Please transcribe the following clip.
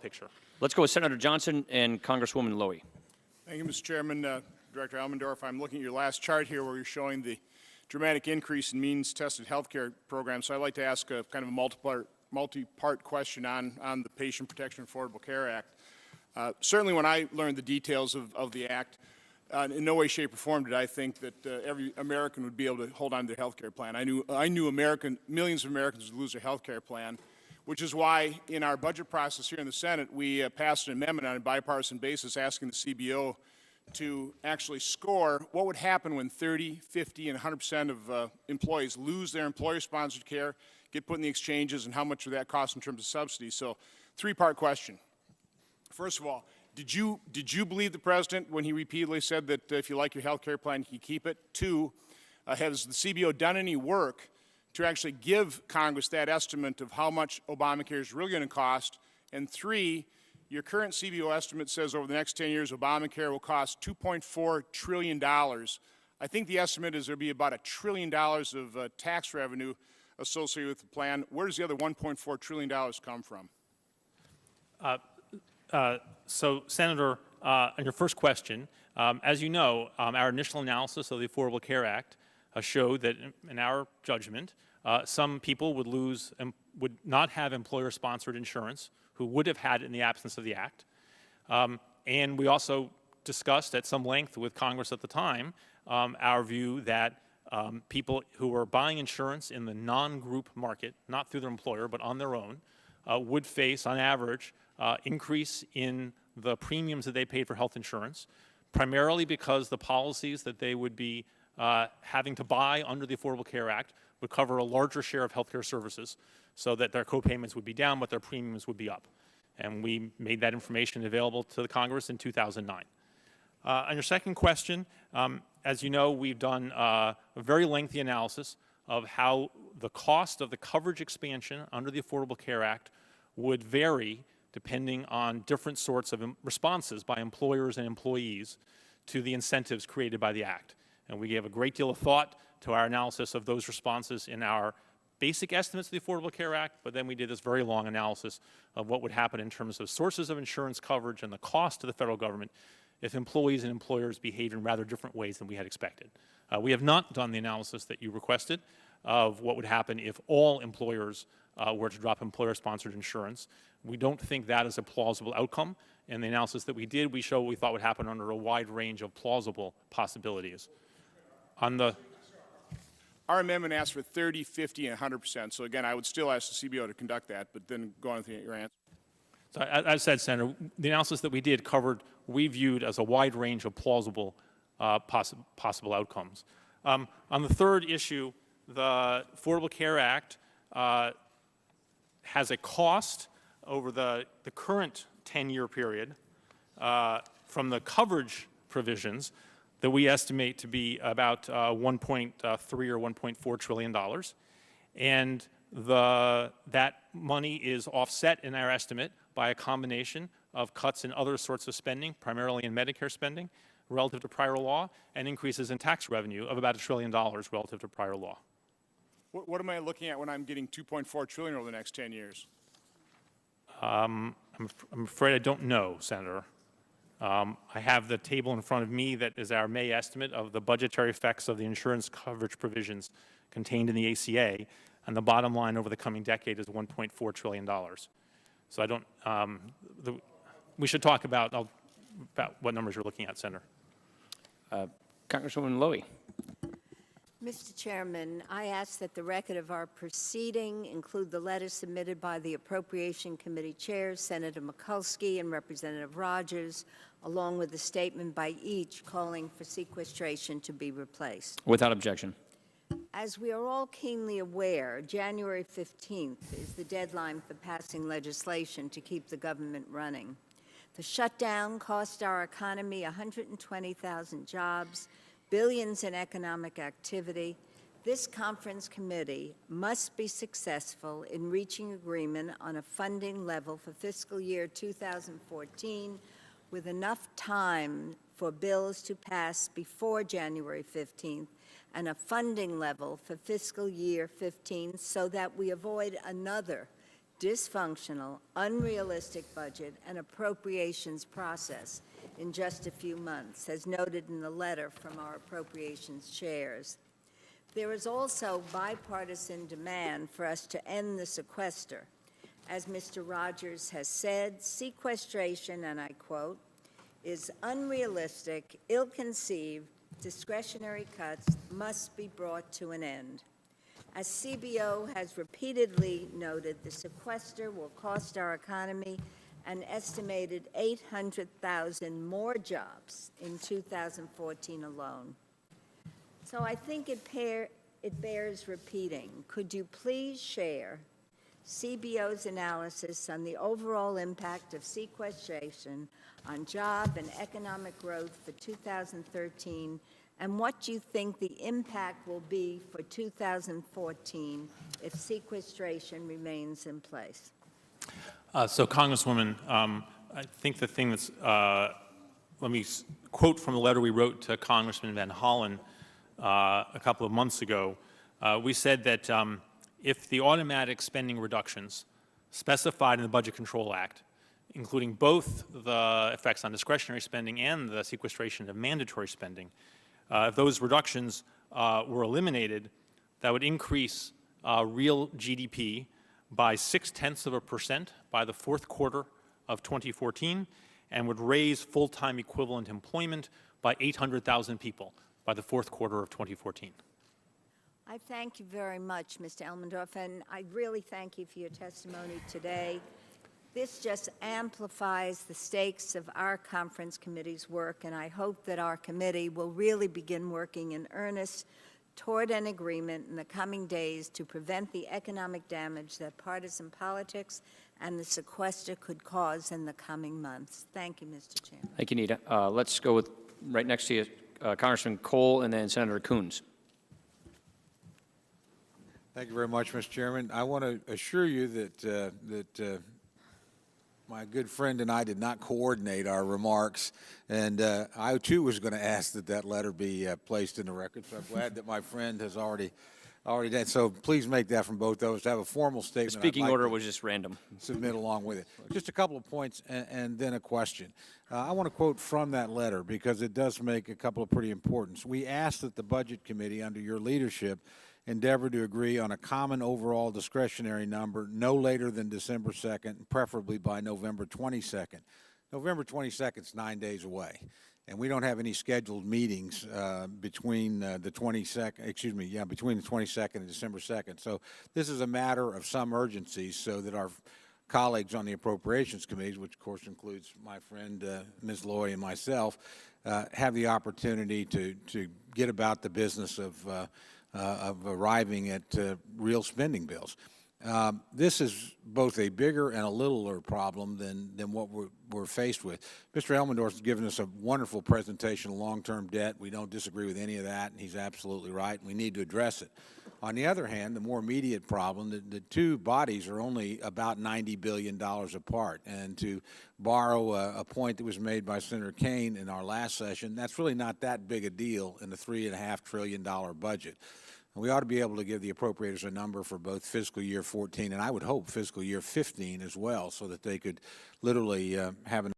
picture. Let's go with Senator Johnson and Congresswoman Lowy. Thank you, Mr. Chairman. Director Elmendorf, I'm looking at your last chart here where you're showing the dramatic increase in means-tested health care programs. So I'd like to ask a kind of a multi-part question on the Patient Protection Affordable Care Act. Certainly when I learned the details of the Act, in no way, shape, or form did I think that every American would be able to hold on to their health care plan. I knew millions of Americans would lose their health care plan, which is why in our budget process here in the Senate, we passed an amendment on a bipartisan basis asking the CBO to actually score what would happen when 30, 50, and 100% of employees lose their employer-sponsored care, get put in the exchanges, and how much would that cost in terms of subsidies. So, three-part question. First of all, did you believe the President when he repeatedly said that if you like your health care plan, you keep it? Two, has the CBO done any work to actually give Congress that estimate of how much Obamacare is really going to cost? And three, your current CBO estimate says over the next 10 years, Obamacare will cost $2.4 trillion. I think the estimate is there will be about $1 trillion of tax revenue associated with the plan. Where does the other $1.4 trillion come from? So, Senator, on your first question, as you know, our initial analysis of the Affordable Care Act showed that, in our judgment, some people would not have employer-sponsored insurance who would have had it in the absence of the Act. And we also discussed at some length with Congress at the time our view that people who were buying insurance in the non-group market, not through their employer but on their own, would face, on average, increase in the premiums that they paid for health insurance, primarily because the policies that they would be having to buy under the Affordable Care Act would cover a larger share of health care services so that their co-payments would be down but their premiums would be up. And we made that information available to the Congress in 2009. On your second question, as you know, we've done a very lengthy analysis of how the cost of the coverage expansion under the Affordable Care Act would vary depending on different sorts of responses by employers and employees to the incentives created by the Act. And we gave a great deal of thought to our analysis of those responses in our basic estimates of the Affordable Care Act, but then we did this very long analysis of what would happen in terms of sources of insurance coverage and the cost to the federal government if employees and employers behaved in rather different ways than we had expected. We have not done the analysis that you requested of what would happen if all employers were to drop employer-sponsored insurance. We don't think that is a plausible outcome. In the analysis that we did, we show what we thought would happen under a wide range of plausible possibilities. Our amendment asks for 30, 50, and 100%. So again, I would still ask the CBO to conduct that, but then go on with your answer. So, as I said, Senator, the analysis that we did covered what we viewed as a wide range of plausible possible outcomes. On the third issue, the Affordable Care Act has a cost over the current 10-year period from the coverage provisions that we estimate to be about $1.3 or $1.4 trillion. And that money is offset in our estimate by a combination of cuts in other sorts of spending, primarily in Medicare spending, relative to prior law, and increases in tax revenue of about $1 trillion relative to prior law. What am I looking at when I'm getting $2.4 trillion over the next 10 years? I'm afraid I don't know, Senator. I have the table in front of me that is our May estimate of the budgetary effects of the insurance coverage provisions contained in the ACA, and the bottom line over the coming decade is $1.4 trillion. So I don't, we should talk about what numbers you're looking at, Senator. Congresswoman Lowy. Mr. Chairman, I ask that the record of our proceeding include the letter submitted by the Appropriation Committee chairs, Senator Mikulski and Representative Rogers, along with a statement by each calling for sequestration to be replaced. Without objection. As we are all keenly aware, January 15th is the deadline for passing legislation to keep the government running. The shutdown cost our economy 120,000 jobs, billions in economic activity. This conference committee must be successful in reaching agreement on a funding level for fiscal year 2014 with enough time for bills to pass before January 15th and a funding level for fiscal year 15 so that we avoid another dysfunctional, unrealistic budget and appropriations process in just a few months, as noted in the letter from our appropriations chairs. There is also bipartisan demand for us to end the sequester. As Mr. Rogers has said, sequestration, and I quote, is unrealistic, ill-conceived, discretionary cuts must be brought to an end. As CBO has repeatedly noted, the sequester will cost our economy an estimated 800,000 more jobs in 2014 alone. So I think it bears repeating. Could you please share CBO's analysis on the overall impact of sequestration on job and economic growth for 2013, and what you think the impact will be for 2014 if sequestration remains in place? So, Congresswoman, I think the thing that's, let me quote from the letter we wrote to Congressman Van Hollen a couple of months ago. We said that if the automatic spending reductions specified in the Budget Control Act, including both the effects on discretionary spending and the sequestration of mandatory spending, if those reductions were eliminated, that would increase real GDP by 0.6% by the fourth quarter of 2014 and would raise full-time equivalent employment by 800,000 people by the fourth quarter of 2014. I thank you very much, Mr. Elmendorf, and I really thank you for your testimony today. This just amplifies the stakes of our conference committee's work, and I hope that our committee will really begin working in earnest toward an agreement in the coming days to prevent the economic damage that partisan politics and the sequester could cause in the coming months. Thank you, Mr. Chairman. Thank you, Nita. Let's go with right next to you, Congressman Cole, and then Senator Coons. Thank you very much, Mr. Chairman. I want to assure you that my good friend and I did not coordinate our remarks, and I too was going to ask that that letter be placed in the record. So I'm glad that my friend has already done. So please make that from both those. To have a formal statement. The speaking order was just random. Submit along with it. Just a couple of points and then a question. I want to quote from that letter because it does make a couple of pretty importance. We asked that the Budget Committee, under your leadership, endeavor to agree on a common overall discretionary number no later than December 2nd, preferably by November 22nd. November 22nd is 9 days away, and we don't have any scheduled meetings between the 22nd, between the 22nd and December 2nd. So this is a matter of some urgency so that our colleagues on the Appropriations Committees, which of course includes my friend Ms. Loy and myself, have the opportunity to get about the business of arriving at real spending bills. This is both a bigger and a littler problem than what we're faced with. Mr. Elmendorf has given us a wonderful presentation of long-term debt. We don't disagree with any of that, and he's absolutely right. We need to address it. On the other hand, the more immediate problem, the two bodies are only about $90 billion apart. And to borrow a point that was made by Senator Kaine in our last session, that's really not that big a deal in a $3.5 trillion budget. And we ought to be able to give the appropriators a number for both fiscal year 14 and I would hope fiscal year 15 as well, so that they could literally have an